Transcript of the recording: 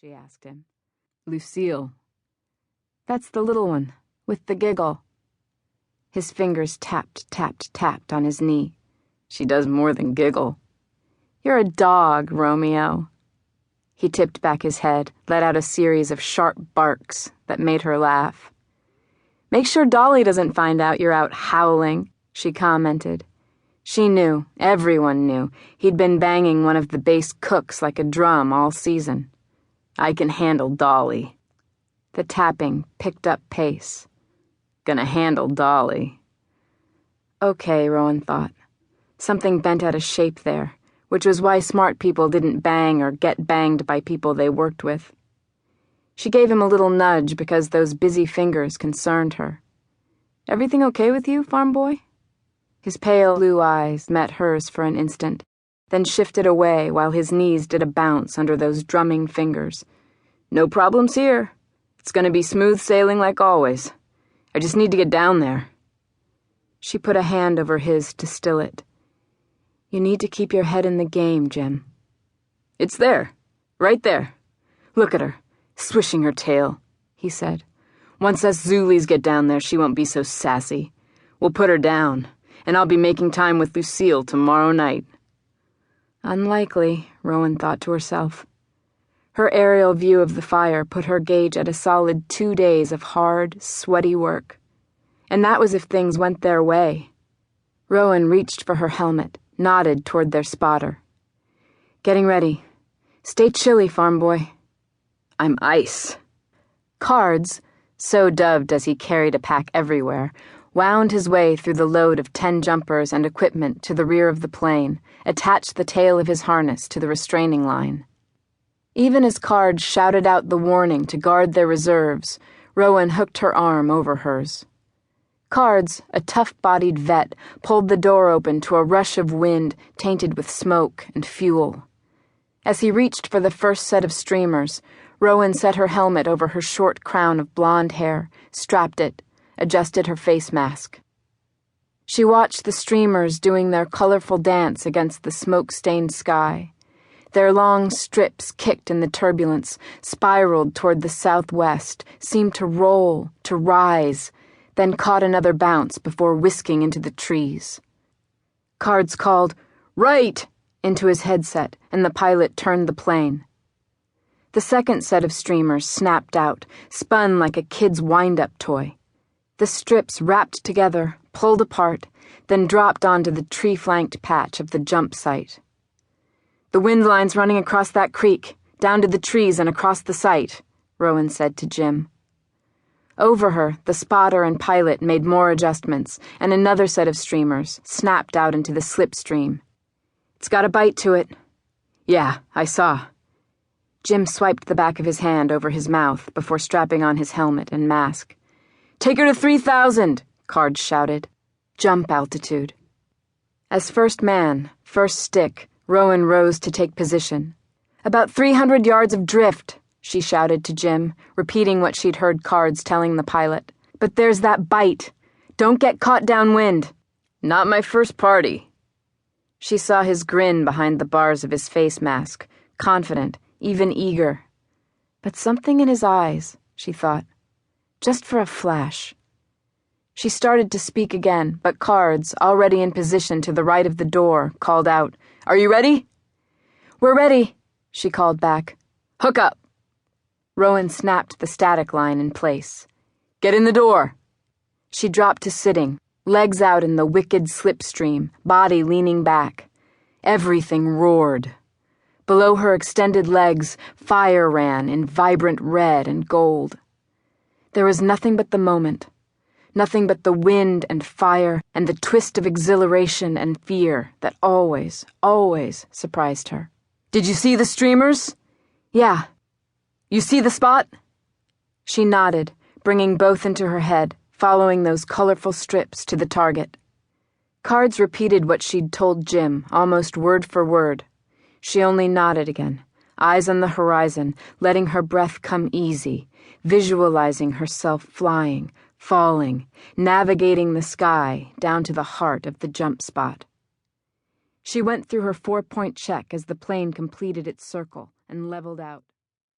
she asked him. Lucille. That's the little one, with the giggle. His fingers tapped on his knee. She does more than giggle. You're a dog, Romeo. He tipped back his head, let out a series of sharp barks that made her laugh. Make sure Dolly doesn't find out you're out howling, she commented. She knew, everyone knew, he'd been banging one of the base cooks like a drum all season. I can handle Dolly. The tapping picked up pace. Gonna handle Dolly. Okay, Rowan thought. Something bent out of shape there, which was why smart people didn't bang or get banged by people they worked with. She gave him a little nudge because those busy fingers concerned her. Everything okay with you, farm boy? His pale blue eyes met hers for an instant, then shifted away while his knees did a bounce under those drumming fingers. No problems here. It's gonna be smooth sailing like always. I just need to get down there. She put a hand over his to still it. You need to keep your head in the game, Jim. It's there. Right there. Look at her. Swishing her tail, he said. Once us Zulies get down there, she won't be so sassy. We'll put her down, and I'll be making time with Lucille tomorrow night. Unlikely, Rowan thought to herself. Her aerial view of the fire put her gauge at a solid 2 days of hard, sweaty work. And that was if things went their way. Rowan reached for her helmet, nodded toward their spotter. Getting ready. Stay chilly, farm boy. I'm ice. Cards, so dubbed as he carried a pack everywhere, wound his way through the load of 10 jumpers and equipment to the rear of the plane, attached the tail of his harness to the restraining line. Even as Cards shouted out the warning to guard their reserves, Rowan hooked her arm over hers. Cards, a tough-bodied vet, pulled the door open to a rush of wind tainted with smoke and fuel. As he reached for the first set of streamers, Rowan set her helmet over her short crown of blonde hair, strapped it, adjusted her face mask. She watched the streamers doing their colorful dance against the smoke-stained sky. Their long strips kicked in the turbulence, spiraled toward the southwest, seemed to roll, to rise, then caught another bounce before whisking into the trees. Cards called, "Right!" into his headset, and the pilot turned the plane. The second set of streamers snapped out, spun like a kid's wind-up toy. The strips wrapped together, pulled apart, then dropped onto the tree-flanked patch of the jump site. The wind line's running across that creek, down to the trees and across the site, Rowan said to Jim. Over her, the spotter and pilot made more adjustments, and another set of streamers snapped out into the slipstream. It's got a bite to it. Yeah, I saw. Jim swiped the back of his hand over his mouth before strapping on his helmet and mask. Take her to 3,000, Cards shouted. Jump altitude. As first man, first stick, Rowan rose to take position. About 300 yards of drift, she shouted to Jim, repeating what she'd heard Cards telling the pilot. But there's that bite. Don't get caught downwind. Not my first party. She saw his grin behind the bars of his face mask, confident, even eager. But something in his eyes, she thought. Just for a flash. She started to speak again, but Cards, already in position to the right of the door, called out, Are you ready? We're ready, she called back. Hook up. Rowan snapped the static line in place. Get in the door. She dropped to sitting, legs out in the wicked slipstream, body leaning back. Everything roared. Below her extended legs, fire ran in vibrant red and gold. There was nothing but the moment, nothing but the wind and fire and the twist of exhilaration and fear that always, always surprised her. Did you see the streamers? Yeah. You see the spot? She nodded, bringing both into her head, following those colorful strips to the target. Cards repeated what she'd told Jim, almost word for word. She only nodded again, eyes on the horizon, letting her breath come easy, visualizing herself flying, falling, navigating the sky down to the heart of the jump spot. She went through her 4-point check as the plane completed its circle and leveled out.